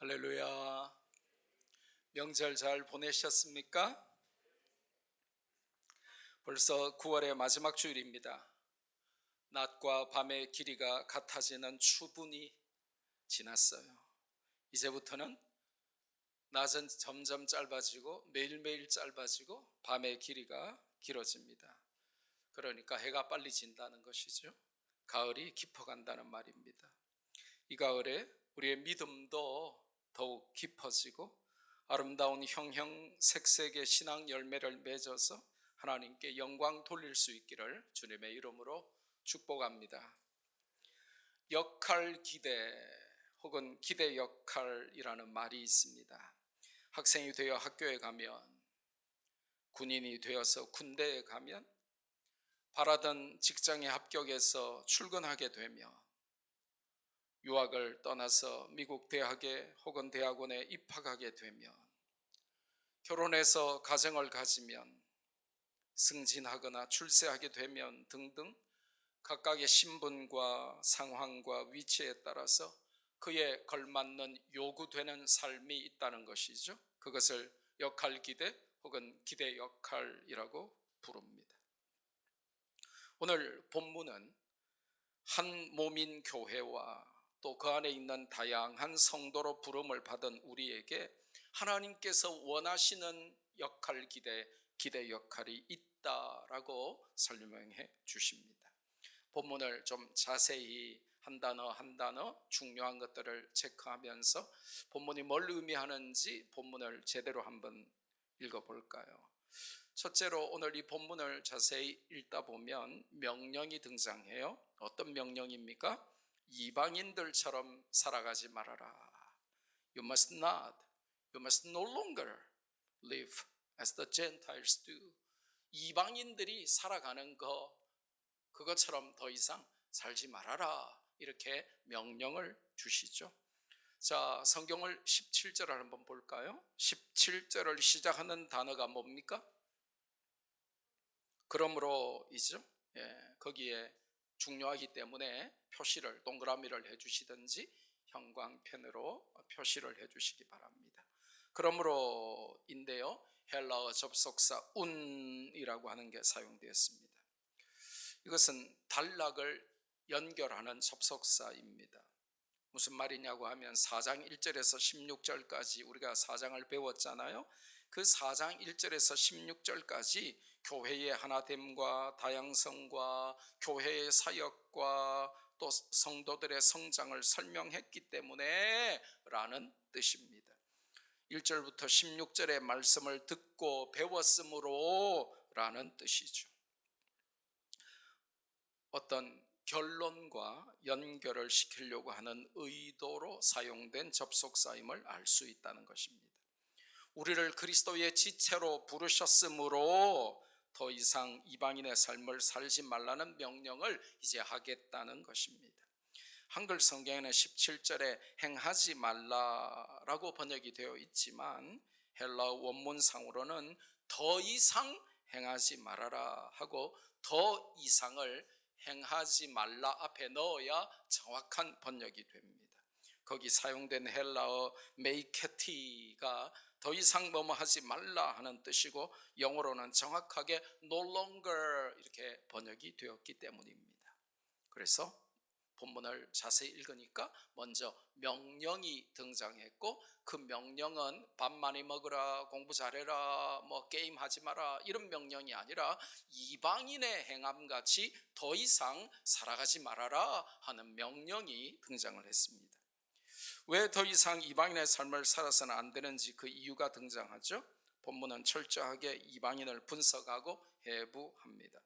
할렐루야. 명절 잘 보내셨습니까? 벌써 9월의 마지막 주일입니다. 낮과 밤의 길이가 같아지는 추분이 지났어요. 이제부터는 낮은 점점 짧아지고 매일매일 짧아지고 밤의 길이가 길어집니다. 그러니까 해가 빨리 진다는 것이죠. 가을이 깊어간다는 말입니다. 이 가을에 우리의 믿음도 더욱 깊어지고 아름다운 형형색색의 신앙 열매를 맺어서 하나님께 영광 돌릴 수 있기를 주님의 이름으로 축복합니다. 역할 기대 혹은 기대 역할이라는 말이 있습니다. 학생이 되어 학교에 가면, 군인이 되어서 군대에 가면, 바라던 직장에 합격해서 출근하게 되며, 유학을 떠나서 미국 대학에 혹은 대학원에 입학하게 되면, 결혼해서 가정을 가지면, 승진하거나 출세하게 되면 등등 각각의 신분과 상황과 위치에 따라서 그에 걸맞는 요구되는 삶이 있다는 것이죠. 그것을 역할 기대 혹은 기대 역할이라고 부릅니다. 오늘 본문은 한 몸인 교회와 또 그 안에 있는 다양한 성도로 부름을 받은 우리에게 하나님께서 원하시는 역할 기대 역할이 있다라고 설명해 주십니다. 본문을 좀 자세히 한 단어 한 단어 중요한 것들을 체크하면서 본문이 뭘 의미하는지 본문을 제대로 한번 읽어볼까요? 첫째로 오늘 이 본문을 자세히 읽다 보면 명령이 등장해요. 어떤 명령입니까? 이방인들처럼 살아가지 말아라. You must not, you must no longer live as the Gentiles do. 이방인들이 살아가는 그것처럼 더 이상 살지 말아라. 이렇게 명령을 주시죠. 자, 성경을 17절을 한번 볼까요? 17절을 시작하는 단어가 뭡니까? 그러므로이죠. 거기에 중요하기 때문에 표시를 동그라미를 해주시든지 형광펜으로 표시를 해주시기 바랍니다. 그러므로인데요, 헬라어 접속사 운이라고 하는 게 사용되었습니다. 이것은 단락을 연결하는 접속사입니다. 무슨 말이냐고 하면 4장 1절에서 16절까지 우리가 4장을 배웠잖아요. 그 4장 1절에서 16절까지 교회의 하나됨과 다양성과 교회의 사역과 또 성도들의 성장을 설명했기 때문에 라는 뜻입니다. 1절부터 16절의 말씀을 듣고 배웠으므로 라는 뜻이죠. 어떤 결론과 연결을 시키려고 하는 의도로 사용된 접속사임을 알 수 있다는 것입니다. 우리를 그리스도의 지체로 부르셨으므로 더 이상 이방인의 삶을 살지 말라는 명령을 이제 하겠다는 것입니다. 한글 성경에는 17절에 행하지 말라라고 번역이 되어 있지만 헬라어 원문상으로는 더 이상 행하지 말아라 하고 더 이상을 행하지 말라 앞에 넣어야 정확한 번역이 됩니다. 거기 사용된 헬라어 메이케티가 더 이상 뭐뭐 하지 말라 하는 뜻이고 영어로는 정확하게 no longer 이렇게 번역이 되었기 때문입니다. 그래서 본문을 자세히 읽으니까 먼저 명령이 등장했고 그 명령은 밥 많이 먹으라, 공부 잘해라, 뭐 게임하지 마라 이런 명령이 아니라 이방인의 행함같이 더 이상 살아가지 말아라 하는 명령이 등장을 했습니다. 왜 더 이상 이방인의 삶을 살아서는 안 되는지 그 이유가 등장하죠. 본문은 철저하게 이방인을 분석하고 해부합니다.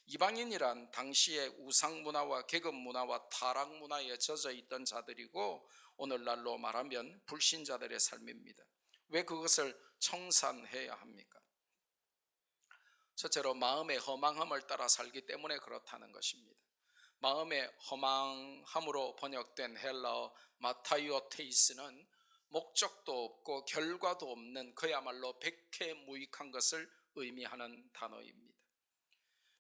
이방인이란 당시의 우상 문화와 계급 문화와 타락 문화에 젖어 있던 자들이고 오늘날로 말하면 불신자들의 삶입니다. 왜 그것을 청산해야 합니까? 첫째로 마음의 허망함을 따라 살기 때문에 그렇다는 것입니다. 마음의 허망함으로 번역된 헬라어 마타이오테이스는 목적도 없고 결과도 없는 그야말로 백해무익한 것을 의미하는 단어입니다.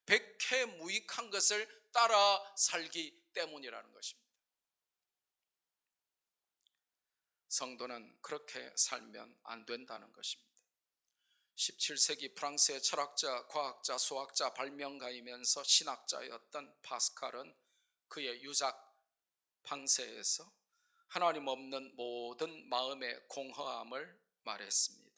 백해무익한 것을 따라 살기 때문이라는 것입니다. 성도는 그렇게 살면 안 된다는 것입니다. 17세기 프랑스의 철학자, 과학자, 수학자, 발명가이면서 신학자였던 파스칼은 그의 유작 방세에서 하나님 없는 모든 마음의 공허함을 말했습니다.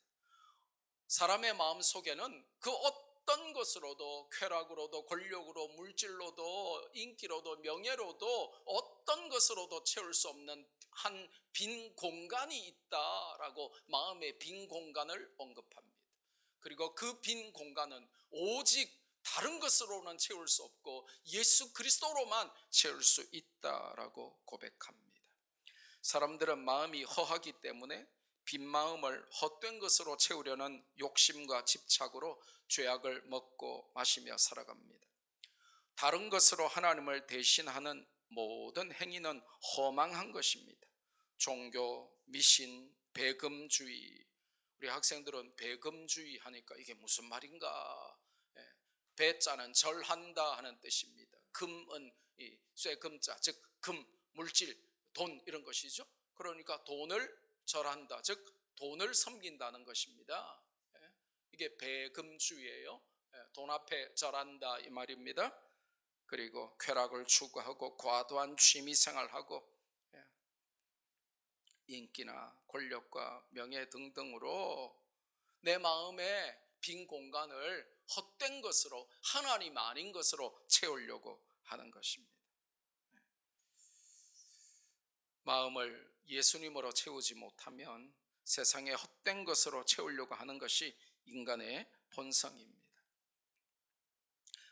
사람의 마음 속에는 그 어떤 것으로도, 쾌락으로도, 권력으로, 물질로도, 인기로도, 명예로도, 어떤 것으로도 채울 수 없는 한 빈 공간이 있다라고 마음의 빈 공간을 언급합니다. 그리고 그 빈 공간은 오직 다른 것으로는 채울 수 없고 예수 그리스도로만 채울 수 있다라고 고백합니다. 사람들은 마음이 허하기 때문에 빈 마음을 헛된 것으로 채우려는 욕심과 집착으로 죄악을 먹고 마시며 살아갑니다. 다른 것으로 하나님을 대신하는 모든 행위는 허망한 것입니다. 종교, 미신, 배금주의. 우리 학생들은 배금주의 하니까 이게 무슨 말인가? 배자는 절한다 하는 뜻입니다. 금은 쇠금자, 즉 금, 물질, 돈 이런 것이죠. 그러니까 돈을 절한다, 즉 돈을 섬긴다는 것입니다. 이게 배금주의예요. 돈 앞에 절한다 이 말입니다. 그리고 쾌락을 추구하고 과도한 취미생활하고 인기나 권력과 명예 등등으로 내 마음의 빈 공간을 헛된 것으로, 하나님 아닌 것으로 채우려고 하는 것입니다. 마음을 예수님으로 채우지 못하면 세상의 헛된 것으로 채우려고 하는 것이 인간의 본성입니다.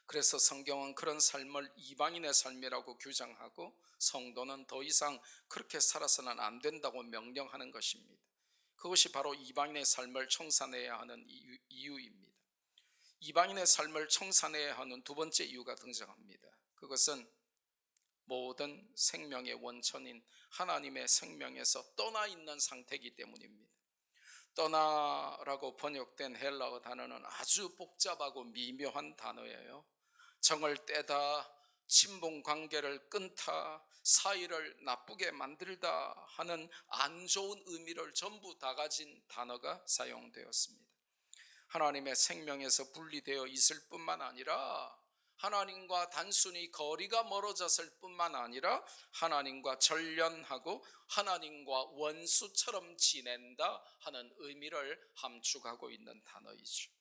그래서 성경은 그런 삶을 이방인의 삶이라고 규정하고 성도는 더 이상 그렇게 살아서는 안 된다고 명령하는 것입니다. 그것이 바로 이방인의 삶을 청산해야 하는 이유입니다. 이방인의 삶을 청산해야 하는 두 번째 이유가 등장합니다. 그것은 모든 생명의 원천인 하나님의 생명에서 떠나 있는 상태이기 때문입니다. 떠나라고 번역된 헬라어 단어는 아주 복잡하고 미묘한 단어예요. 정을 떼다, 친분 관계를 끊다, 사이를 나쁘게 만들다 하는 안 좋은 의미를 전부 다 가진 단어가 사용되었습니다. 하나님의 생명에서 분리되어 있을 뿐만 아니라 하나님과 단순히 거리가 멀어졌을 뿐만 아니라 하나님과 절연하고 하나님과 원수처럼 지낸다 하는 의미를 함축하고 있는 단어이죠.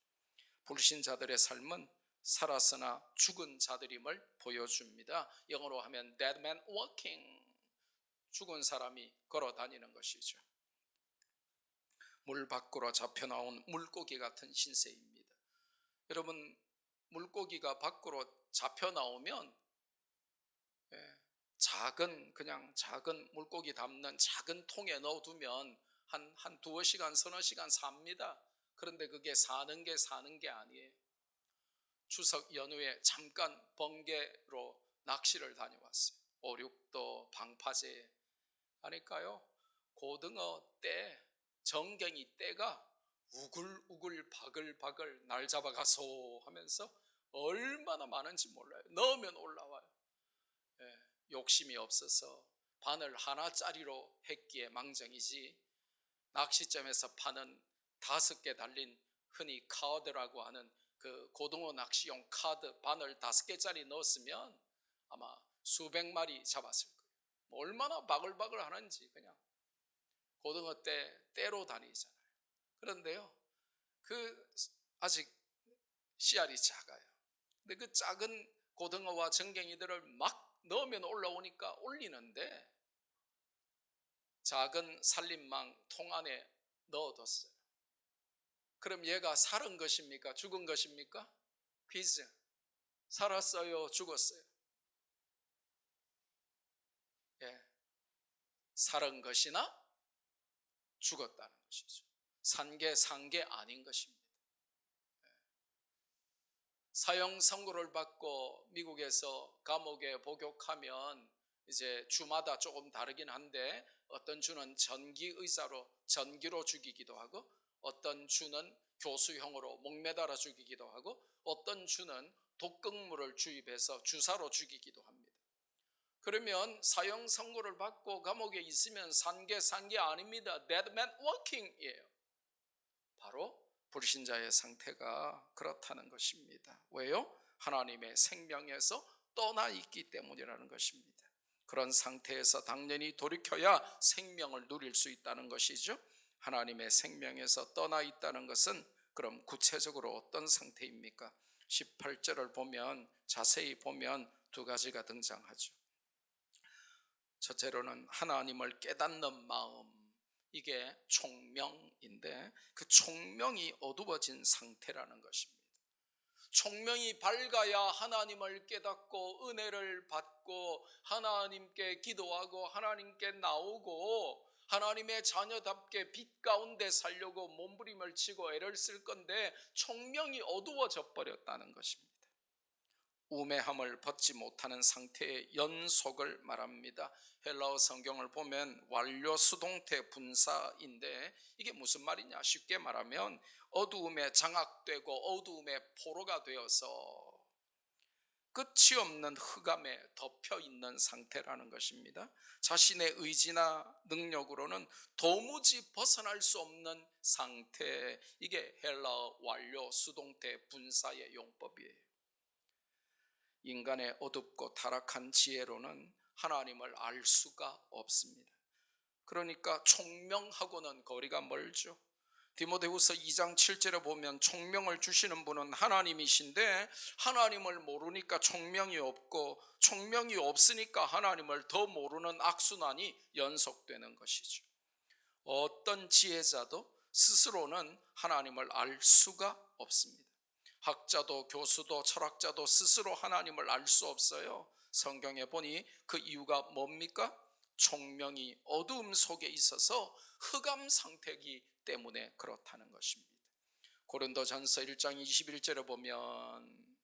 불신자들의 삶은 살았으나 죽은 자들임을 보여줍니다. 영어로 하면 dead man walking, 죽은 사람이 걸어 다니는 것이죠. 물 밖으로 잡혀 나온 물고기 같은 신세입니다. 여러분, 물고기가 밖으로 잡혀 나오면 그냥 작은 물고기 담는 작은 통에 넣어두면 한 두어 시간, 서너 시간 삽니다. 그런데 그게 사는 게 아니에요. 추석 연휴에 잠깐 번개로 낚시를 다녀왔어요. 오륙도, 방파제 하니까요, 고등어 떼, 정갱이 떼가 우글우글 바글바글 날 잡아가소 하면서 얼마나 많은지 몰라요. 넣으면 올라와요. 욕심이 없어서 바늘 하나짜리로 했기에 망정이지, 낚시점에서 파는 5개 달린 흔히 카드라고 하는 그 고등어 낚시용 카드 바늘 5개짜리 넣었으면 아마 수백 마리 잡았을 거예요. 얼마나 바글바글 하는지. 그냥 고등어 떼로 다니잖아요. 그런데요, 그 아직 씨알이 작아요. 근데 그 작은 고등어와 정갱이들을 막 넣으면 올라오니까 올리는데 작은 살림망 통 안에 넣어뒀어요. 그럼 얘가 살은 것입니까? 죽은 것입니까? 퀴즈. 살았어요? 죽었어요? 살은 것이나 죽었다는 것이죠. 산 게 아닌 것입니다. 사형 선고를 받고 미국에서 감옥에 복역하면 이제 주마다 조금 다르긴 한데, 어떤 주는 전기로 죽이기도 하고, 어떤 주는 교수형으로 목매달아 죽이기도 하고, 어떤 주는 독극물을 주입해서 주사로 죽이기도 합니다. 그러면 사형 선고를 받고 감옥에 있으면 산 게 아닙니다. Dead man walking이에요. 바로 불신자의 상태가 그렇다는 것입니다. 왜요? 하나님의 생명에서 떠나 있기 때문이라는 것입니다. 그런 상태에서 당연히 돌이켜야 생명을 누릴 수 있다는 것이죠. 하나님의 생명에서 떠나 있다는 것은 그럼 구체적으로 어떤 상태입니까? 18절을 보면 자세히 보면 두 가지가 등장하죠. 첫째로는 하나님을 깨닫는 마음, 이게 총명인데 그 총명이 어두워진 상태라는 것입니다. 총명이 밝아야 하나님을 깨닫고 은혜를 받고 하나님께 기도하고 하나님께 나오고 하나님의 자녀답게 빛 가운데 살려고 몸부림을 치고 애를 쓸 건데 총명이 어두워져 버렸다는 것입니다. 우매함을 벗지 못하는 상태의 연속을 말합니다. 헬라어 성경을 보면 완료 수동태 분사인데 이게 무슨 말이냐? 쉽게 말하면 어두움에 장악되고 어두움에 포로가 되어서 끝이 없는 흑암에 덮여 있는 상태라는 것입니다. 자신의 의지나 능력으로는 도무지 벗어날 수 없는 상태, 이게 헬라어 완료 수동태 분사의 용법이에요. 인간의 어둡고 타락한 지혜로는 하나님을 알 수가 없습니다. 그러니까 총명하고는 거리가 멀죠. 디모데후서 2장 7절에 보면 총명을 주시는 분은 하나님이신데 하나님을 모르니까 총명이 없고 총명이 없으니까 하나님을 더 모르는 악순환이 연속되는 것이죠. 어떤 지혜자도 스스로는 하나님을 알 수가 없습니다. 학자도 교수도 철학자도 스스로 하나님을 알 수 없어요. 성경에 보니 그 이유가 뭡니까? 총명이 어두움 속에 있어서 흑암 상태이기 때문에 그렇다는 것입니다. 고린도전서 1장 21절에 보면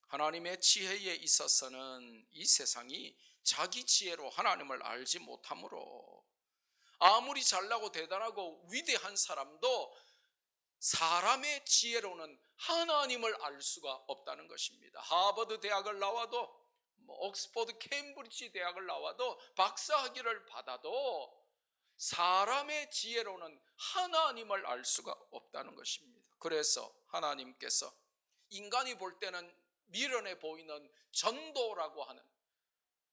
하나님의 지혜에 있어서는 이 세상이 자기 지혜로 하나님을 알지 못하므로 아무리 잘나고 대단하고 위대한 사람도 사람의 지혜로는 하나님을 알 수가 없다는 것입니다. 하버드 대학을 나와도 옥스퍼드 케임브리지 대학을 나와도 박사학위를 받아도 사람의 지혜로는 하나님을 알 수가 없다는 것입니다. 그래서 하나님께서 인간이 볼 때는 미련해 보이는 전도라고 하는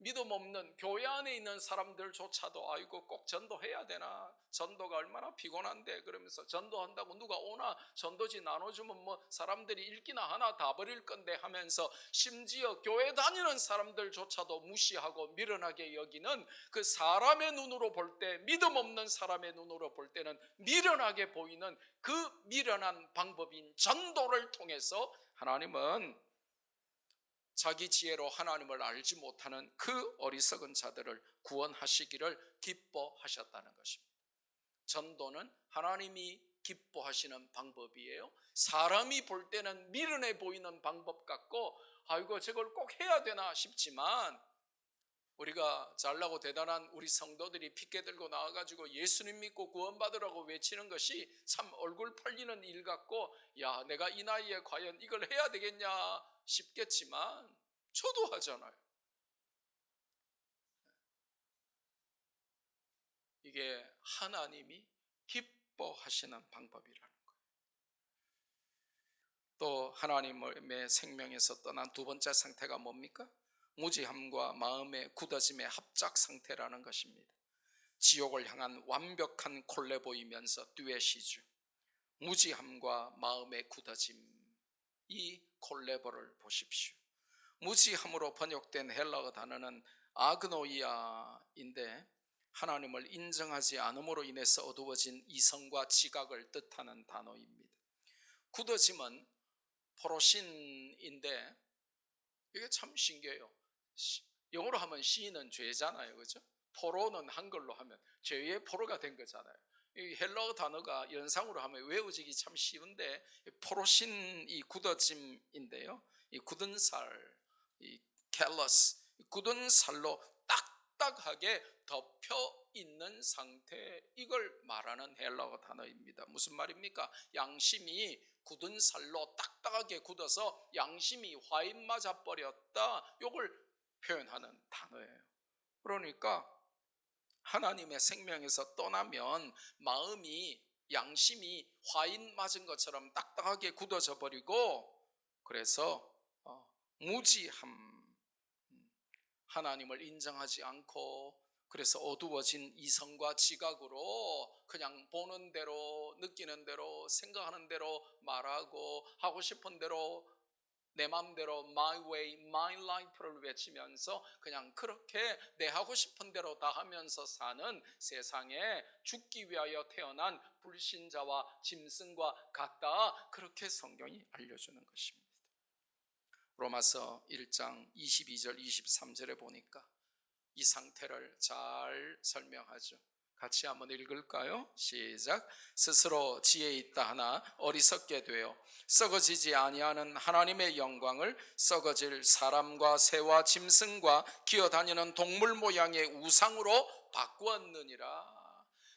믿음 없는 교회 안에 있는 사람들조차도 아이고 꼭 전도해야 되나? 전도가 얼마나 피곤한데 그러면서 전도한다고 누가 오나? 전도지 나눠주면 뭐 사람들이 읽기나 하나 다 버릴 건데 하면서 심지어 교회 다니는 사람들조차도 무시하고 미련하게 여기는 그 사람의 눈으로 볼 때 믿음 없는 사람의 눈으로 볼 때는 미련하게 보이는 그 미련한 방법인 전도를 통해서 하나님은 자기 지혜로 하나님을 알지 못하는 그 어리석은 자들을 구원하시기를 기뻐하셨다는 것입니다. 전도는 하나님이 기뻐하시는 방법이에요. 사람이 볼 때는 미련해 보이는 방법 같고 아이고 저걸 꼭 해야 되나 싶지만 우리가 잘나고 대단한 우리 성도들이 핏게 들고 나와가지고 예수님 믿고 구원받으라고 외치는 것이 참 얼굴 팔리는 일 같고 야 내가 이 나이에 과연 이걸 해야 되겠냐 싶겠지만 저도 하잖아요. 이게 하나님이 기뻐하시는 방법이라는 거예요. 또 하나님의 생명에서 떠난 두 번째 상태가 뭡니까? 무지함과 마음의 굳어짐의 합작 상태라는 것입니다. 지옥을 향한 완벽한 콜레보이면서 듀엣이죠. 무지함과 마음의 굳어짐, 이 콜레보를 보십시오. 무지함으로 번역된 헬라어 단어는 아그노이아인데 하나님을 인정하지 않음으로 인해서 어두워진 이성과 지각을 뜻하는 단어입니다. 굳어짐은 포로신인데 이게 참 신기해요. 영어로 하면 시인은 죄잖아요, 그렇죠? 포로는 한글로 하면 죄의 포로가 된 거잖아요. 이 헬라어 단어가 연상으로 하면 외우지기 참 쉬운데 포로신이 굳어짐인데요. 이 굳은 살, 이 캘러스, 굳은 살로 딱딱하게 덮여 있는 상태, 이걸 말하는 헬라어 단어입니다. 무슨 말입니까? 양심이 굳은 살로 딱딱하게 굳어서 양심이 화인 맞아 버렸다, 이걸 표현하는 단어예요. 그러니까 하나님의 생명에서 떠나면 마음이, 양심이 화인 맞은 것처럼 딱딱하게 굳어져 버리고, 그래서 무지함, 하나님을 인정하지 않고, 그래서 어두워진 이성과 지각으로 그냥 보는 대로, 느끼는 대로, 생각하는 대로 말하고, 하고 싶은 대로 내 마음대로 my way, my life를 외치면서 그냥 그렇게 내 하고 싶은 대로 다 하면서 사는 세상에 죽기 위하여 태어난 불신자와 짐승과 같다, 그렇게 성경이 알려주는 것입니다. 로마서 1장 22절 23절에 보니까 이 상태를 잘 설명하죠. 같이 한번 읽을까요? 시작. 스스로 지혜 있다 하나 어리석게 되어 썩어지지 아니하는 하나님의 영광을 썩어질 사람과 새와 짐승과 기어다니는 동물 모양의 우상으로 바꾸었느니라.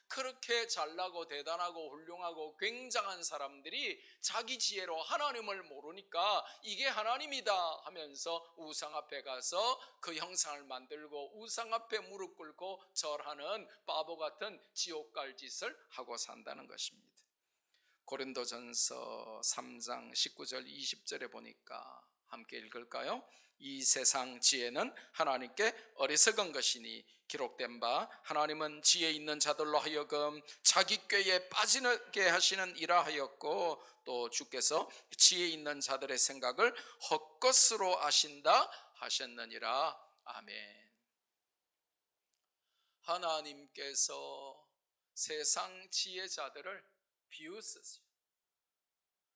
그렇게 잘나고 대단하고 훌륭하고 굉장한 사람들이 자기 지혜로 하나님을 모르니까 이게 하나님이다 하면서 우상 앞에 가서 그 형상을 만들고 우상 앞에 무릎 꿇고 절하는 바보 같은 지옥 갈 짓을 하고 산다는 것입니다. 고린도전서 3장 19절 20절에 보니까 함께 읽을까요? 이 세상 지혜는 하나님께 어리석은 것이니 기록된 바 하나님은 지혜 있는 자들로 하여금 자기 꾀에 빠지게 하시는 이라 하였고, 또 주께서 지혜 있는 자들의 생각을 헛것으로 아신다 하셨느니라. 아멘. 하나님께서 세상 지혜자들을 비웃으세요.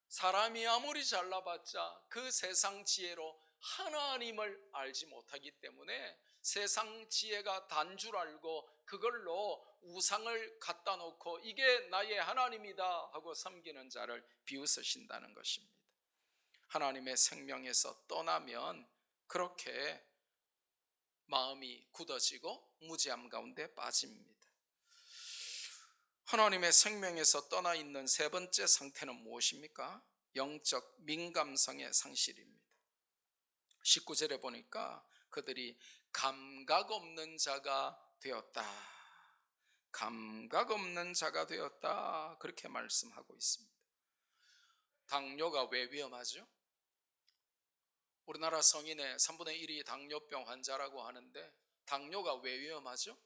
사람이 아무리 잘나봤자 그 세상 지혜로 하나님을 알지 못하기 때문에 세상 지혜가 단 줄 알고 그걸로 우상을 갖다 놓고 이게 나의 하나님이다 하고 섬기는 자를 비웃으신다는 것입니다. 하나님의 생명에서 떠나면 그렇게 마음이 굳어지고 무지함 가운데 빠집니다. 하나님의 생명에서 떠나 있는 세 번째 상태는 무엇입니까? 영적 민감성의 상실입니다. 19절에 보니까 그들이 감각 없는 자가 되었다. 감각 없는 자가 되었다. 그렇게 말씀하고 있습니다. 당뇨가 왜 위험하죠? 우리나라 성인의 3분의 1이 당뇨병 환자라고 하는데 당뇨가 왜 위험하죠?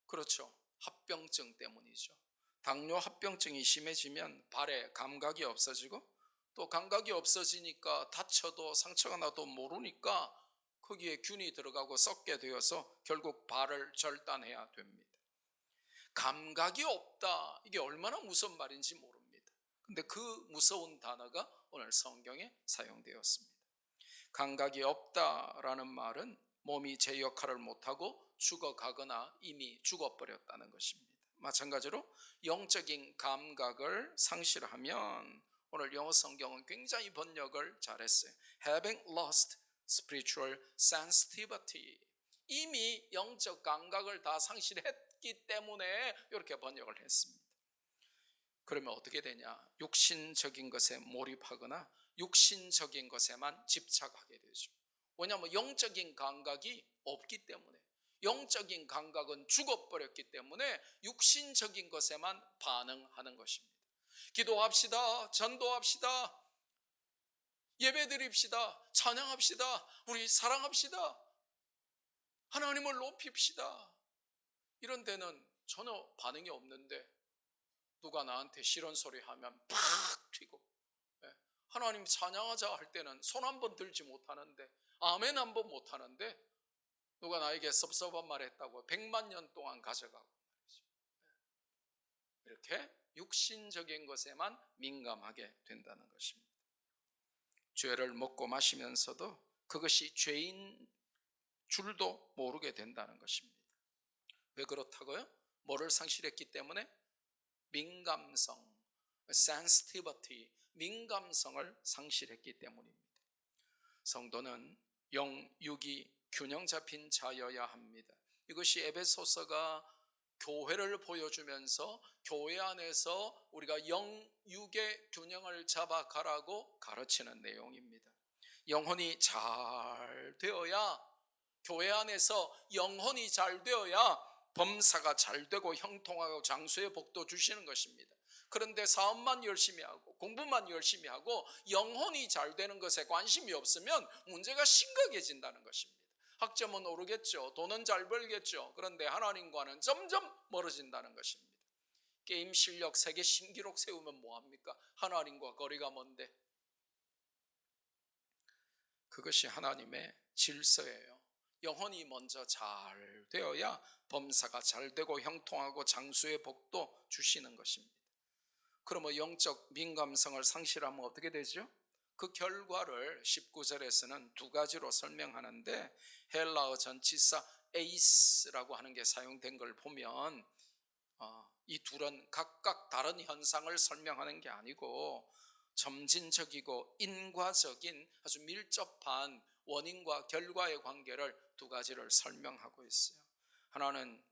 그렇죠. 합병증 때문이죠. 당뇨 합병증이 심해지면 발에 감각이 없어지고, 또 감각이 없어지니까 다쳐도 상처가 나도 모르니까 거기에 균이 들어가고 썩게 되어서 결국 발을 절단해야 됩니다. 감각이 없다, 이게 얼마나 무서운 말인지 모릅니다. 근데 그 무서운 단어가 오늘 성경에 사용되었습니다. 감각이 없다라는 말은 몸이 제 역할을 못하고 죽어가거나 이미 죽어버렸다는 것입니다. 마찬가지로 영적인 감각을 상실하면, 오늘 영어 성경은 굉장히 번역을 잘했어요. Having lost spiritual sensitivity, 이미 영적 감각을 다 상실했기 때문에 이렇게 번역을 했습니다. 그러면 어떻게 되냐? 육신적인 것에 몰입하거나 육신적인 것에만 집착하게 되죠. 왜냐하면 영적인 감각이 없기 때문에, 영적인 감각은 죽어버렸기 때문에 육신적인 것에만 반응하는 것입니다. 기도합시다, 전도합시다, 예배드립시다, 찬양합시다, 우리 사랑합시다, 하나님을 높입시다, 이런 데는 전혀 반응이 없는데 누가 나한테 싫은 소리 하면 팍 튀고, 하나님 찬양하자 할 때는 손 한 번 들지 못하는데, 아멘 한 번 못하는데, 누가 나에게 섭섭한 말 했다고 100만 년 동안 가져가고 말이죠. 이렇게 육신적인 것에만 민감하게 된다는 것입니다. 죄를 먹고 마시면서도 그것이 죄인 줄도 모르게 된다는 것입니다. 왜 그렇다고요? 뭐를 상실했기 때문에? 민감성, sensitivity, 민감성을 상실했기 때문입니다. 성도는 영육이 균형 잡힌 자여야 합니다. 이것이 에베소서가 교회를 보여주면서 교회 안에서 우리가 영육의 균형을 잡아가라고 가르치는 내용입니다. 영혼이 잘 되어야 교회 안에서 영혼이 잘 되어야 범사가 잘 되고 형통하고 장수의 복도 주시는 것입니다. 그런데 사업만 열심히 하고 공부만 열심히 하고 영혼이 잘 되는 것에 관심이 없으면 문제가 심각해진다는 것입니다. 학점은 오르겠죠. 돈은 잘 벌겠죠. 그런데 하나님과는 점점 멀어진다는 것입니다. 게임 실력 세계 신기록 세우면 뭐합니까? 하나님과 거리가 먼데. 그것이 하나님의 질서예요. 영혼이 먼저 잘 되어야 범사가 잘 되고 형통하고 장수의 복도 주시는 것입니다. 그러면 영적 민감성을 상실하면 어떻게 되죠? 그 결과를 19절에서는 두 가지로 설명하는데, 헬라어 전치사 에이스라고 하는 게 사용된 걸 보면 이 둘은 각각 다른 현상을 설명하는 게 아니고 점진적이고 인과적인 아주 밀접한 원인과 결과의 관계를 두 가지를 설명하고 있어요. 하나는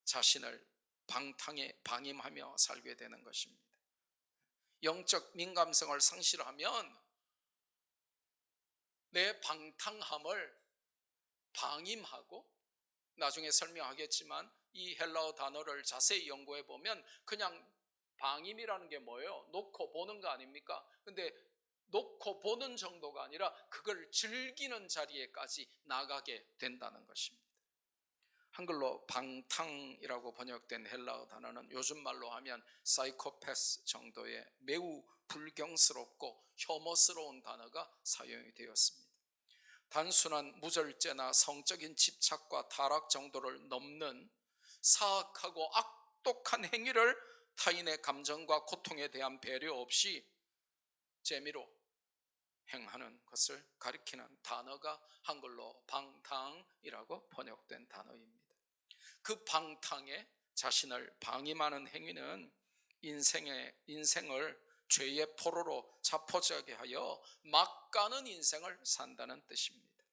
자신을 방탕에 방임하며 살게 되는 것입니다. 영적 민감성을 상실하면 내 방탕함을 방임하고, 나중에 설명하겠지만 이 헬라어 단어를 자세히 연구해 보면 그냥 방임이라는 게 뭐예요? 놓고 보는 거 아닙니까? 근데 놓고 보는 정도가 아니라 그걸 즐기는 자리에까지 나가게 된다는 것입니다. 한글로 방탕이라고 번역된 헬라어 단어는 요즘 말로 하면 사이코패스 정도의 매우 불경스럽고 혐오스러운 단어가 사용이 되었습니다. 단순한 무절제나 성적인 집착과 타락 정도를 넘는 사악하고 악독한 행위를 타인의 감정과 고통에 대한 배려 없이 재미로 행하는 것을 가리키는 단어가 한글로 방탕이라고 번역된 단어입니다. 그 방탕에 자신을 방임하는 행위는 인생을 죄의 포로로 자포자기 하여 막 가는 인생을 산다는 뜻입니다.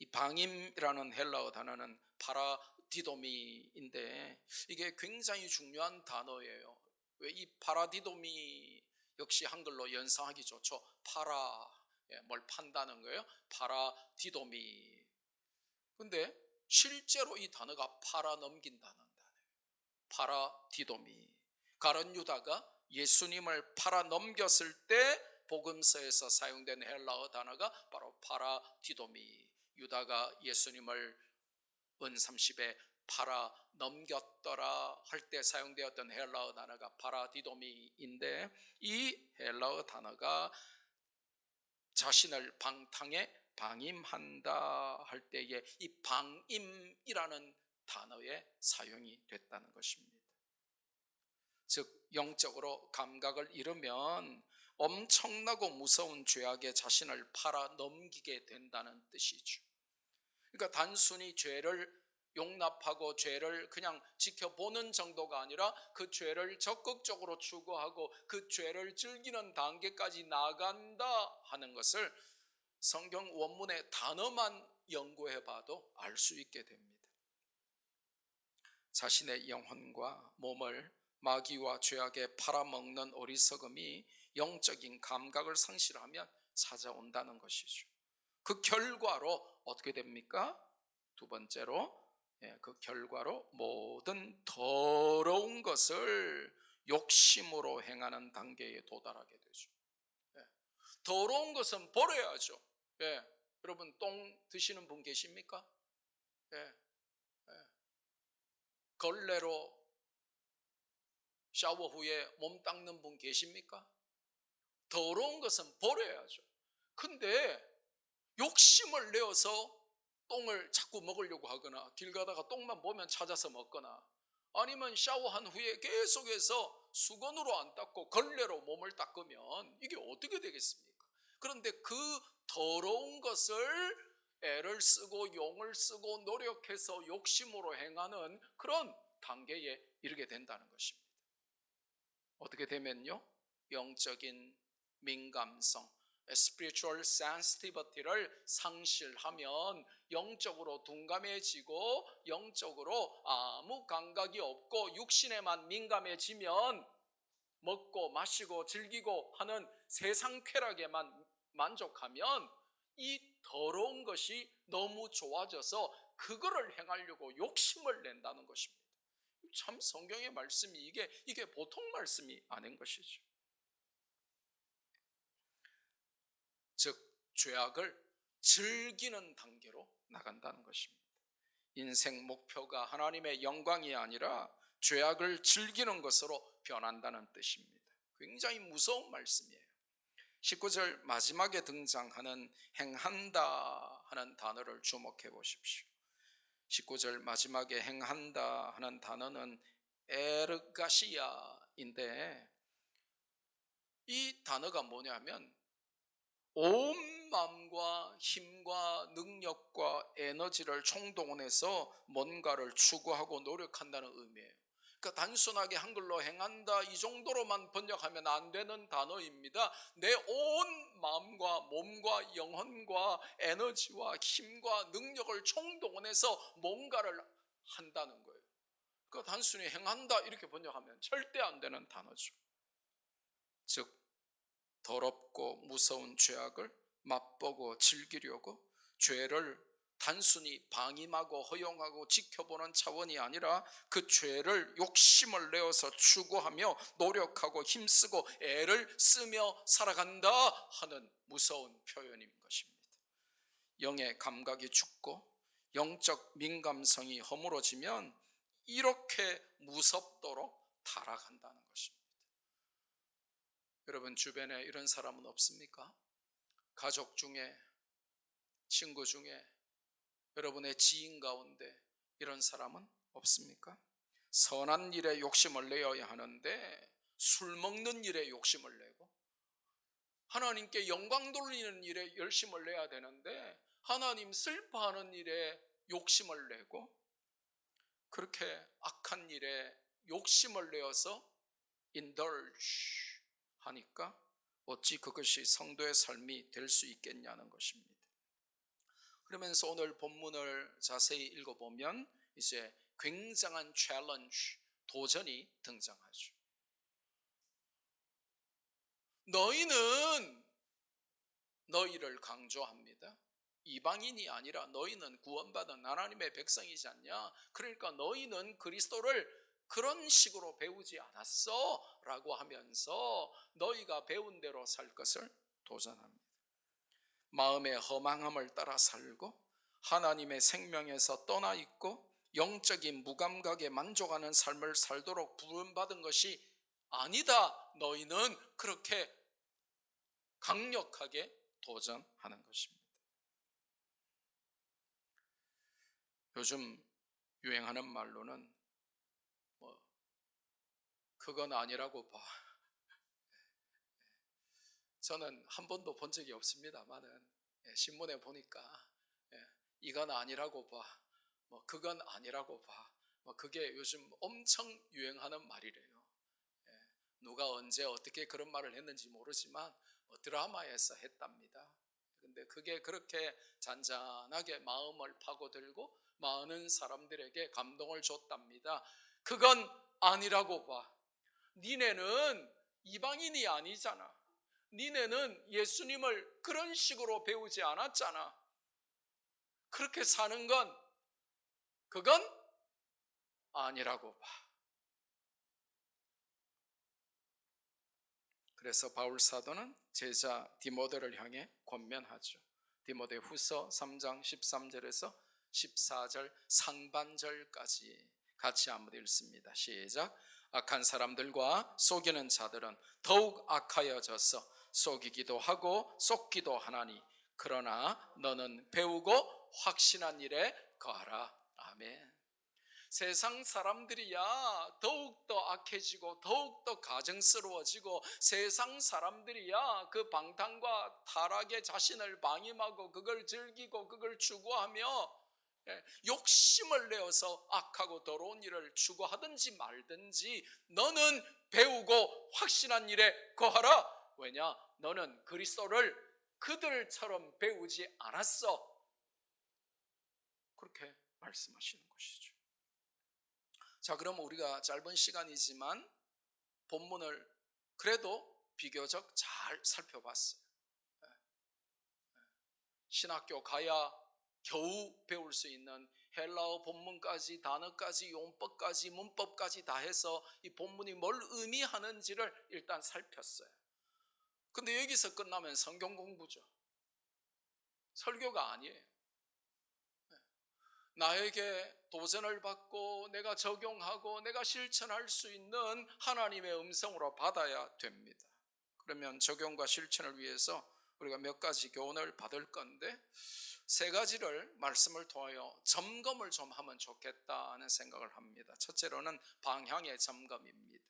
이 방임이라는 헬라어 단어는 파라디도미인데 이게 굉장히 중요한 단어예요. 왜 이 파라디도미 역시 한글로 연상하기 좋죠. 뭘 판다는 거예요. 파라디도미. 근데 실제로 이 단어가 팔아넘긴다는 단어예요. 파라디도미. 가룟 유다가 예수님을 팔아넘겼을 때 복음서에서 사용된 헬라어 단어가 바로 파라디도미. 유다가 예수님을 은30에 팔아넘겼더라 할 때 사용되었던 헬라어 단어가 파라디도미인데, 이 헬라어 단어가 자신을 방탕에 방임한다 할 때에 이 방임이라는 단어에 사용이 됐다는 것입니다. 즉 영적으로 감각을 잃으면 엄청나고 무서운 죄악에 자신을 팔아넘기게 된다는 뜻이죠. 그러니까 단순히 죄를 용납하고 죄를 그냥 지켜보는 정도가 아니라 그 죄를 적극적으로 추구하고 그 죄를 즐기는 단계까지 나간다 하는 것을 성경 원문의 단어만 연구해봐도 알 수 있게 됩니다. 자신의 영혼과 몸을 마귀와 죄악에 팔아먹는 어리석음이 영적인 감각을 상실하면 찾아온다는 것이죠. 그 결과로 어떻게 됩니까? 두 번째로 그 결과로 모든 더러운 것을 욕심으로 행하는 단계에 도달하게 되죠. 더러운 것은 버려야죠. 여러분 똥 드시는 분 계십니까? 걸레로 샤워 후에 몸 닦는 분 계십니까? 더러운 것은 버려야죠. 근데 욕심을 내어서 똥을 자꾸 먹으려고 하거나 길 가다가 똥만 보면 찾아서 먹거나 아니면 샤워한 후에 계속해서 수건으로 안 닦고 걸레로 몸을 닦으면 이게 어떻게 되겠습니까? 그런데 그 더러운 것을 애를 쓰고 용을 쓰고 노력해서 욕심으로 행하는 그런 단계에 이르게 된다는 것입니다. 어떻게 되면요? 영적인 민감성, spiritual sensitivity를 상실하면 영적으로 둔감해지고 영적으로 아무 감각이 없고 육신에만 민감해지면 먹고 마시고 즐기고 하는 세상 쾌락에만 만족하면 이 더러운 것이 너무 좋아져서 그거를 행하려고 욕심을 낸다는 것입니다. 참 성경의 말씀이 이게 보통 말씀이 아닌 것이죠. 즉 죄악을 즐기는 단계로 나간다는 것입니다. 인생 목표가 하나님의 영광이 아니라 죄악을 즐기는 것으로 변한다는 뜻입니다. 굉장히 무서운 말씀이에요. 19절 마지막에 등장하는 행한다 하는 단어를 주목해 보십시오. 19절 마지막에 행한다 하는 단어는 에르가시아인데, 이 단어가 뭐냐면 온 마음과 힘과 능력과 에너지를 총동원해서 뭔가를 추구하고 노력한다는 의미예요. 그러니까 단순하게 한글로 행한다 이 정도로만 번역하면 안 되는 단어입니다. 내 온 마음과 몸과 영혼과 에너지와 힘과 능력을 총동원해서 뭔가를 한다는 거예요. 그러니까 단순히 행한다 이렇게 번역하면 절대 안 되는 단어죠. 즉 더럽고 무서운 죄악을 맛보고 즐기려고, 죄를 단순히 방임하고 허용하고 지켜보는 차원이 아니라 그 죄를 욕심을 내어서 추구하며 노력하고 힘쓰고 애를 쓰며 살아간다 하는 무서운 표현인 것입니다. 영의 감각이 죽고 영적 민감성이 허물어지면 이렇게 무섭도록 타락한다는 것입니다. 여러분 주변에 이런 사람은 없습니까? 가족 중에, 친구 중에, 여러분의 지인 가운데 이런 사람은 없습니까? 선한 일에 욕심을 내어야 하는데 술 먹는 일에 욕심을 내고, 하나님께 영광 돌리는 일에 열심을 내야 되는데 하나님 슬퍼하는 일에 욕심을 내고, 그렇게 악한 일에 욕심을 내어서 indulge 하니까 어찌 그것이 성도의 삶이 될 수 있겠냐는 것입니다. 그러면서 오늘 본문을 자세히 읽어보면 이제 굉장한 챌린지, 도전이 등장하죠. 너희를 강조합니다. 이방인이 아니라 너희는 구원받은 하나님의 백성이지 않냐? 그러니까 너희는 그리스도를 그런 식으로 배우지 않았어 라고 하면서 너희가 배운 대로 살 것을 도전합니다. 마음의 허망함을 따라 살고 하나님의 생명에서 떠나 있고 영적인 무감각에 만족하는 삶을 살도록 부름받은 것이 아니다. 너희는 그렇게 강력하게 도전하는 것입니다. 요즘 유행하는 말로는 그건 아니라고 봐. 저는 한 번도 본 적이 없습니다만은 신문에 보니까 이건 아니라고 봐, 그건 아니라고 봐, 그게 요즘 엄청 유행하는 말이래요. 누가 언제 어떻게 그런 말을 했는지 모르지만 드라마에서 했답니다. 근데 그게 그렇게 잔잔하게 마음을 파고들고 많은 사람들에게 감동을 줬답니다. 그건 아니라고 봐. 니네는 이방인이 아니잖아. 니네는 예수님을 그런 식으로 배우지 않았잖아. 그렇게 사는 건 그건 아니라고 봐. 그래서 바울 사도는 제자 디모데를 향해 권면하죠. 디모데 후서 3장 13절에서 14절 상반절까지 같이 한번 읽습니다. 시작. 악한 사람들과 속이는 자들은 더욱 악하여져서 속이기도 하고 속기도 하나니 그러나 너는 배우고 확신한 일에 거하라. 아멘. 세상 사람들이야 더욱더 악해지고 더욱더 가증스러워지고, 세상 사람들이야 그 방탕과 타락의 자신을 방임하고 그걸 즐기고 그걸 추구하며 욕심을 내어서 악하고 더러운 일을 추구하든지 말든지 너는 배우고 확신한 일에 거하라. 왜냐? 너는 그리스도를 그들처럼 배우지 않았어. 그렇게 말씀하시는 것이죠. 자, 그럼 우리가 짧은 시간이지만 본문을 그래도 비교적 잘 살펴봤어요. 신학교 가야 겨우 배울 수 있는 헬라어 본문까지, 단어까지, 용법까지, 문법까지 다 해서 이 본문이 뭘 의미하는지를 일단 살폈어요. 근데 여기서 끝나면 성경 공부죠. 설교가 아니에요. 나에게 도전을 받고 내가 적용하고 내가 실천할 수 있는 하나님의 음성으로 받아야 됩니다. 그러면 적용과 실천을 위해서 우리가 몇 가지 교훈을 받을 건데, 세 가지를 말씀을 통하여 점검을 좀 하면 좋겠다는 생각을 합니다. 첫째로는 방향의 점검입니다.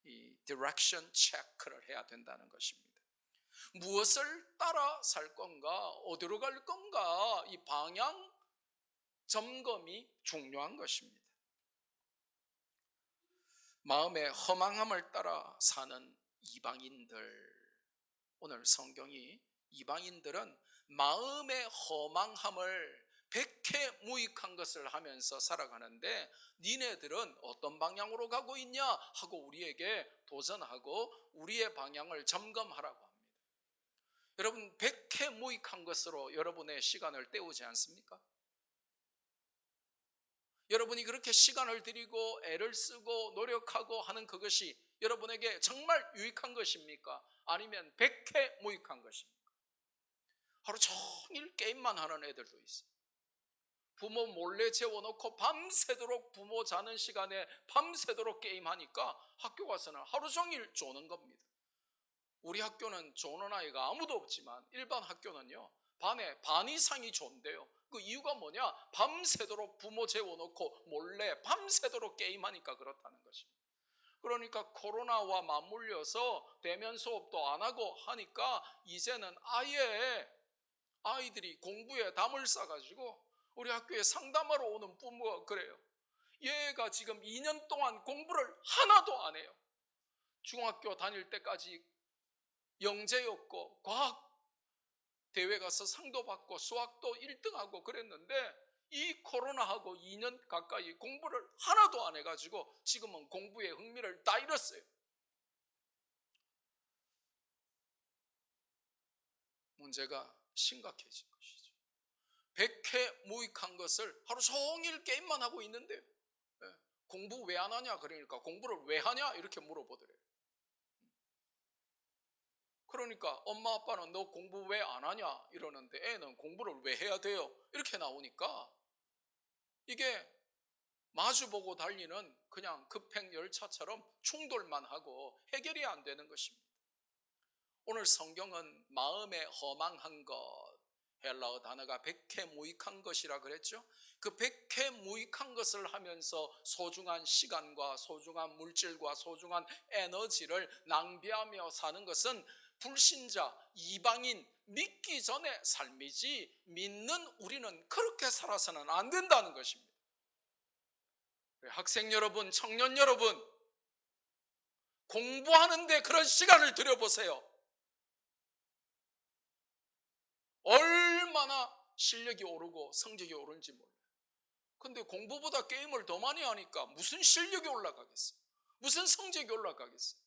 이 direction check를 해야 된다는 것입니다. 무엇을 따라 살 건가, 어디로 갈 건가, 이 방향 점검이 중요한 것입니다. 마음의 허망함을 따라 사는 이방인들, 오늘 성경이 이방인들은 마음의 허망함을 백해무익한 것을 하면서 살아가는데, 니네들은 어떤 방향으로 가고 있냐 하고 우리에게 도전하고 우리의 방향을 점검하라고 합니다. 여러분, 백해무익한 것으로 여러분의 시간을 때우지 않습니까? 여러분이 그렇게 시간을 들이고 애를 쓰고 노력하고 하는 그것이 여러분에게 정말 유익한 것입니까? 아니면 백해무익한 것입니까? 하루 종일 게임만 하는 애들도 있어요. 부모 몰래 재워놓고 밤새도록, 부모 자는 시간에 밤새도록 게임하니까 학교 가서는 하루 종일 조는 겁니다. 우리 학교는 조는 아이가 아무도 없지만 일반 학교는요, 반에 반 이상이 존대요. 그 이유가 뭐냐? 밤새도록 부모 재워놓고 몰래 밤새도록 게임하니까 그렇다는 것입니다. 그러니까 코로나와 맞물려서 대면 수업도 안 하고 하니까 이제는 아예 아이들이 공부에 담을 싸가지고 우리 학교에 상담하러 오는 부모가 그래요. 얘가 지금 2년 동안 공부를 하나도 안 해요. 중학교 다닐 때까지 영재였고 과학 대회 가서 상도 받고 수학도 1등하고 그랬는데, 이 코로나하고 2년 가까이 공부를 하나도 안 해가지고 지금은 공부에 흥미를 다 잃었어요. 문제가 심각해진 것이죠. 백해무익한 것을 하루 종일 게임만 하고 있는데요, 공부 왜 안 하냐 그러니까 공부를 왜 하냐 이렇게 물어보더래요. 그러니까 엄마 아빠는 너 공부 왜 안 하냐 이러는데 애는 공부를 왜 해야 돼요 이렇게 나오니까 이게 마주보고 달리는 그냥 급행열차처럼 충돌만 하고 해결이 안 되는 것입니다. 오늘 성경은 마음에 허망한 것, 헬라어 단어가 백해무익한 것이라 그랬죠. 그 백해무익한 것을 하면서 소중한 시간과 소중한 물질과 소중한 에너지를 낭비하며 사는 것은 불신자, 이방인, 믿기 전의 삶이지, 믿는 우리는 그렇게 살아서는 안 된다는 것입니다. 학생 여러분, 청년 여러분, 공부하는데 그런 시간을 들여보세요. 얼마나 실력이 오르고 성적이 오른지 몰라요. 근데 공부보다 게임을 더 많이 하니까 무슨 실력이 올라가겠어요? 무슨 성적이 올라가겠어요?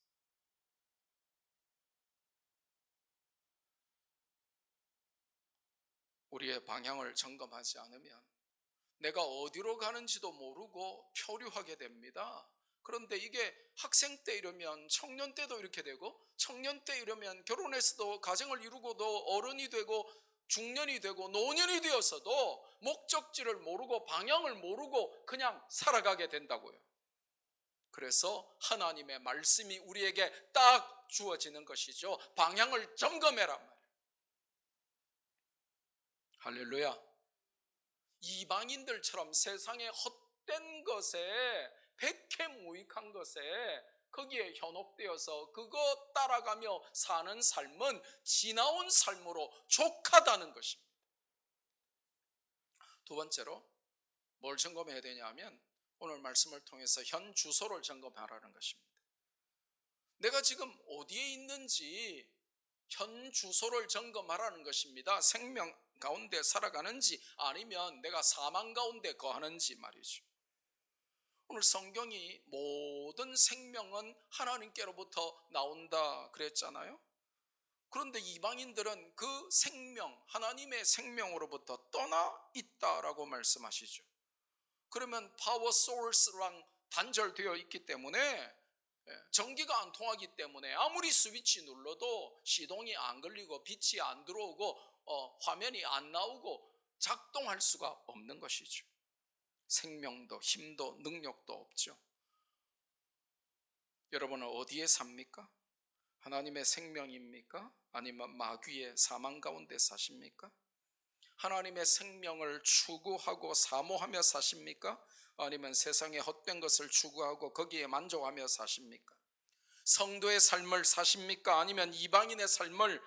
우리의 방향을 점검하지 않으면 내가 어디로 가는지도 모르고 표류하게 됩니다. 그런데 이게 학생 때 이러면 청년 때도 이렇게 되고, 청년 때 이러면 결혼해서도 가정을 이루고도 어른이 되고 중년이 되고 노년이 되어서도 목적지를 모르고 방향을 모르고 그냥 살아가게 된다고요. 그래서 하나님의 말씀이 우리에게 딱 주어지는 것이죠. 방향을 점검해란 말이에요. 할렐루야. 이방인들처럼 세상의 헛된 것에, 백해무익한 것에 거기에 현혹되어서 그거 따라가며 사는 삶은 지나온 삶으로 족하다는 것입니다. 두 번째로 뭘 점검해야 되냐면 오늘 말씀을 통해서 현 주소를 점검하라는 것입니다. 내가 지금 어디에 있는지 현 주소를 점검하라는 것입니다. 생명 가운데 살아가는지 아니면 내가 사망 가운데 거하는지 말이죠. 오늘 성경이 모든 생명은 하나님께로부터 나온다 그랬잖아요. 그런데 이방인들은 그 생명, 하나님의 생명으로부터 떠나 있다라고 말씀하시죠. 그러면 파워 소스랑 단절되어 있기 때문에 전기가 안 통하기 때문에 아무리 스위치 눌러도 시동이 안 걸리고 빛이 안 들어오고 화면이 안 나오고 작동할 수가 없는 것이죠. 생명도 힘도 능력도 없죠. 여러분은 어디에 삽니까? 하나님의 생명입니까? 아니면 마귀의 사망 가운데 사십니까? 하나님의 생명을 추구하고 사모하며 사십니까? 아니면 세상의 헛된 것을 추구하고 거기에 만족하며 사십니까? 성도의 삶을 사십니까? 아니면 이방인의 삶을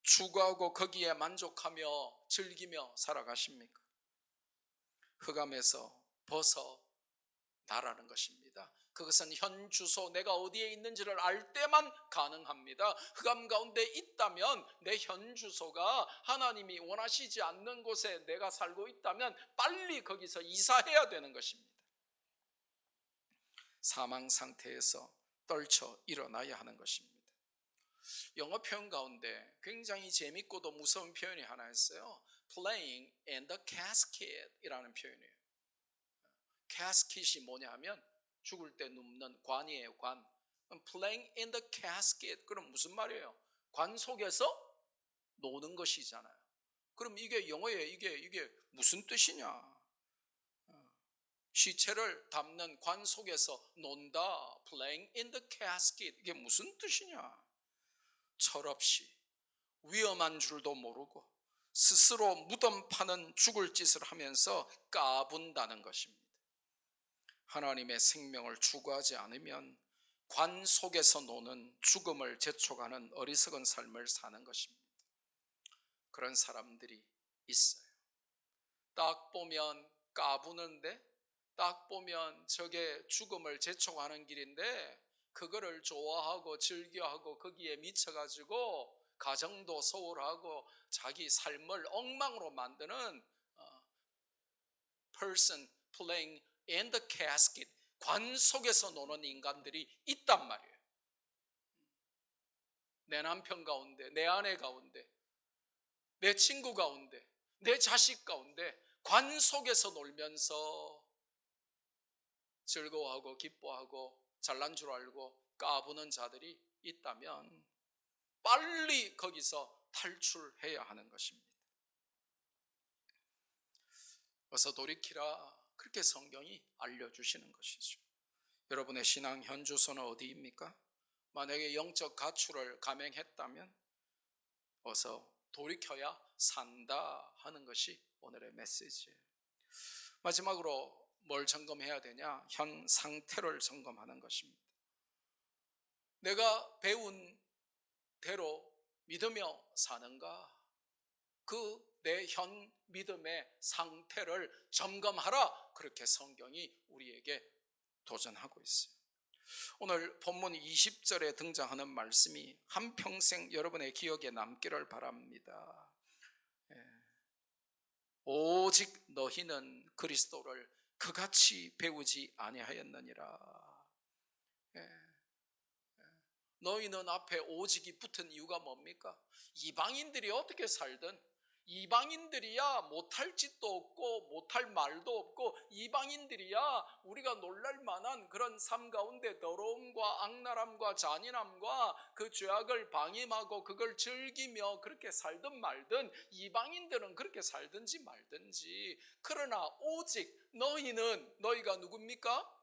추구하고 거기에 만족하며 즐기며 살아가십니까? 흑암에서 벗어나라는 것입니다. 그것은 현 주소, 내가 어디에 있는지를 알 때만 가능합니다. 흑암 가운데 있다면 내 현 주소가 하나님이 원하시지 않는 곳에 내가 살고 있다면 빨리 거기서 이사해야 되는 것입니다. 사망 상태에서 떨쳐 일어나야 하는 것입니다. 영어 표현 가운데 굉장히 재밌고도 무서운 표현이 하나 있어요. Playing in the casket 이라는 표현이에요. casket이 뭐냐 하면 죽을 때 눕는 관이에요. 관. Playing in the casket, 그럼 무슨 말이에요? 관 속에서 노는 것이잖아요. 그럼 이게 영어에 이게 무슨 뜻이냐? 시체를 담는 관 속에서 논다. Playing in the casket, 이게 무슨 뜻이냐? 철없이 위험한 줄도 모르고 스스로 무덤 파는 죽을 짓을 하면서 까분다는 것입니다. 하나님의 생명을 추구하지 않으면 관 속에서 노는 죽음을 재촉하는 어리석은 삶을 사는 것입니다. 그런 사람들이 있어요. 딱 보면 까부는데, 딱 보면 저게 죽음을 재촉하는 길인데 그거를 좋아하고 즐겨하고 거기에 미쳐가지고 가정도 소홀하고 자기 삶을 엉망으로 만드는 person playing in the casket, 관 속에서 노는 인간들이 있단 말이에요. 내 남편 가운데, 내 아내 가운데, 내 친구 가운데, 내 자식 가운데 관 속에서 놀면서 즐거워하고 기뻐하고 잘난 줄 알고 까부는 자들이 있다면 빨리 거기서 탈출해야 하는 것입니다. 어서 돌이키라, 그렇게 성경이 알려주시는 것이죠. 여러분의 신앙 현주소는 어디입니까? 만약에 영적 가출을 감행했다면 어서 돌이켜야 산다 하는 것이 오늘의 메시지예요. 마지막으로 뭘 점검해야 되냐? 현 상태를 점검하는 것입니다. 내가 배운 대로 믿으며 사는가? 그 내 현 믿음의 상태를 점검하라, 그렇게 성경이 우리에게 도전하고 있어요. 오늘 본문 20절에 등장하는 말씀이 한평생 여러분의 기억에 남기를 바랍니다. 오직 너희는 그리스도를 그같이 배우지 아니하였느니라. 너희는 앞에 오직이 붙은 이유가 뭡니까? 이방인들이 어떻게 살든, 이방인들이야 못할 짓도 없고 못할 말도 없고, 이방인들이야 우리가 놀랄 만한 그런 삶 가운데 더러움과 악랄함과 잔인함과 그 죄악을 방임하고 그걸 즐기며 그렇게 살든 말든, 이방인들은 그렇게 살든지 말든지, 그러나 오직 너희는, 너희가 누굽니까?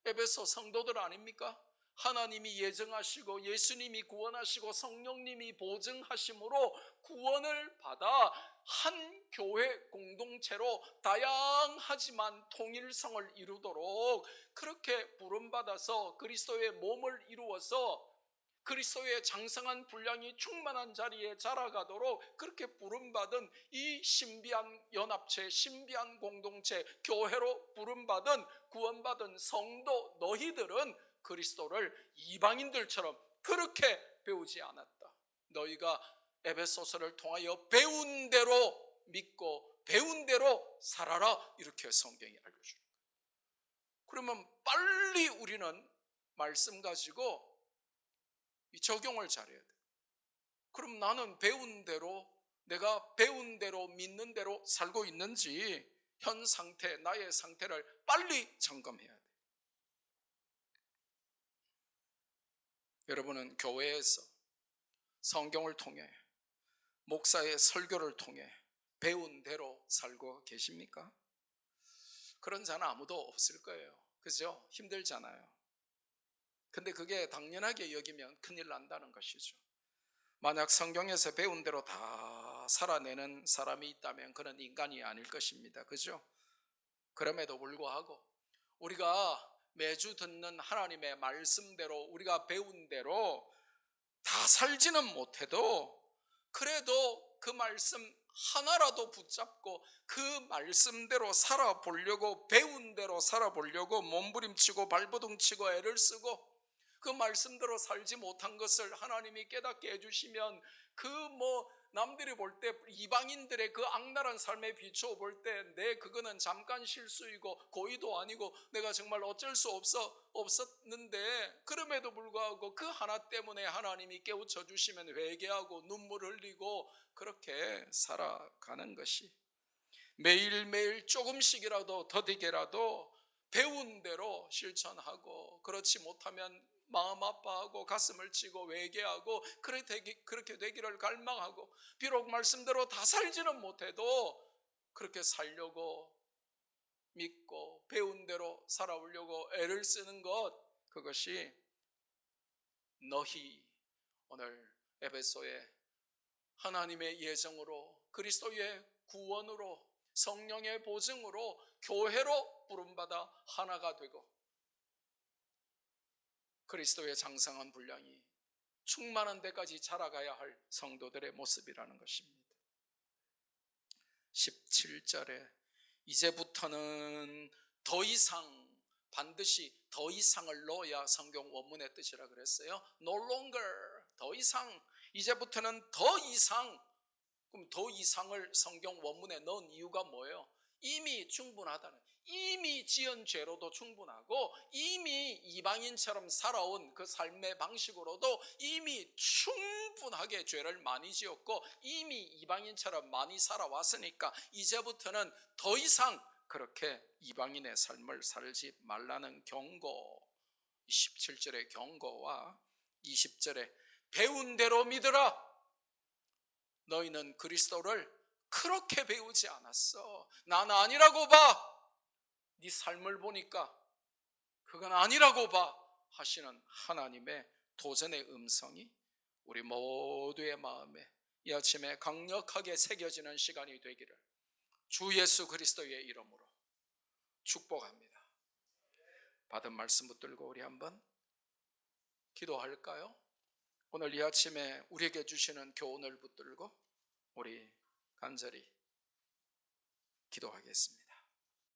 에베소 성도들 아닙니까? 하나님이 예정하시고 예수님이 구원하시고 성령님이 보증하심으로 구원을 받아 한 교회 공동체로 다양하지만 통일성을 이루도록 그렇게 부름받아서 그리스도의 몸을 이루어서 그리스도의 장성한 분량이 충만한 자리에 자라가도록 그렇게 부름받은 이 신비한 연합체, 신비한 공동체, 교회로 부름받은 구원받은 성도 너희들은 그리스도를 이방인들처럼 그렇게 배우지 않았다. 너희가 에베소서를 통하여 배운 대로 믿고 배운 대로 살아라, 이렇게 성경이 알려주는 거예요. 그러면 빨리 우리는 말씀 가지고 이 적용을 잘해야 돼요. 그럼 나는 배운 대로, 내가 배운 대로 믿는 대로 살고 있는지 현 상태, 나의 상태를 빨리 점검해야 돼. 여러분은 교회에서 성경을 통해, 목사의 설교를 통해 배운 대로 살고 계십니까? 그런 자는 아무도 없을 거예요. 그죠? 힘들잖아요. 근데 그게 당연하게 여기면 큰일 난다는 것이죠. 만약 성경에서 배운 대로 다 살아내는 사람이 있다면 그는 인간이 아닐 것입니다. 그죠? 그럼에도 불구하고 우리가 매주 듣는 하나님의 말씀대로, 우리가 배운 대로 다 살지는 못해도 그래도 그 말씀 하나라도 붙잡고 그 말씀대로 살아보려고, 배운 대로 살아보려고 몸부림치고 발버둥치고 애를 쓰고 그 말씀대로 살지 못한 것을 하나님이 깨닫게 해주시면, 그 남들이 볼 때, 이방인들의 그 악랄한 삶에 비추어 볼 때 그거는 잠깐 실수이고 고의도 아니고 내가 정말 어쩔 수 없었는데, 그럼에도 불구하고 그 하나 때문에 하나님이 깨우쳐 주시면 회개하고 눈물 흘리고 그렇게 살아가는 것이, 매일매일 조금씩이라도 더디게라도 배운 대로 실천하고, 그렇지 못하면 마음 아파하고 가슴을 치고 회개하고 그렇게 되기를 갈망하고, 비록 말씀대로 다 살지는 못해도 그렇게 살려고 믿고 배운 대로 살아오려고 애를 쓰는 것, 그것이 너희 오늘 에베소에 하나님의 예정으로, 그리스도의 구원으로, 성령의 보증으로 교회로 부름받아 하나가 되고 그리스도의 장성한 분량이 충만한 데까지 자라가야 할 성도들의 모습이라는 것입니다. 17절에 이제부터는 더 이상, 반드시 더 이상을 넣어야 성경 원문의 뜻이라 그랬어요. No longer, 더 이상, 이제부터는 더 이상. 그럼 더 이상을 성경 원문에 넣은 이유가 뭐예요? 이미 충분하다는, 이미 지은 죄로도 충분하고 이미 이방인처럼 살아온 그 삶의 방식으로도 이미 충분하게 죄를 많이 지었고 이미 이방인처럼 많이 살아왔으니까 이제부터는 더 이상 그렇게 이방인의 삶을 살지 말라는 경고, 17절의 경고와 20절에 배운 대로 믿으라. 너희는 그리스도를 그렇게 배우지 않았어. 난 아니라고 봐. 네 삶을 보니까 그건 아니라고 봐 하시는 하나님의 도전의 음성이 우리 모두의 마음에 이 아침에 강력하게 새겨지는 시간이 되기를 주 예수 그리스도의 이름으로 축복합니다. 받은 말씀 붙들고 우리 한번 기도할까요? 오늘 이 아침에 우리에게 주시는 교훈을 붙들고 우리 간절히 기도하겠습니다.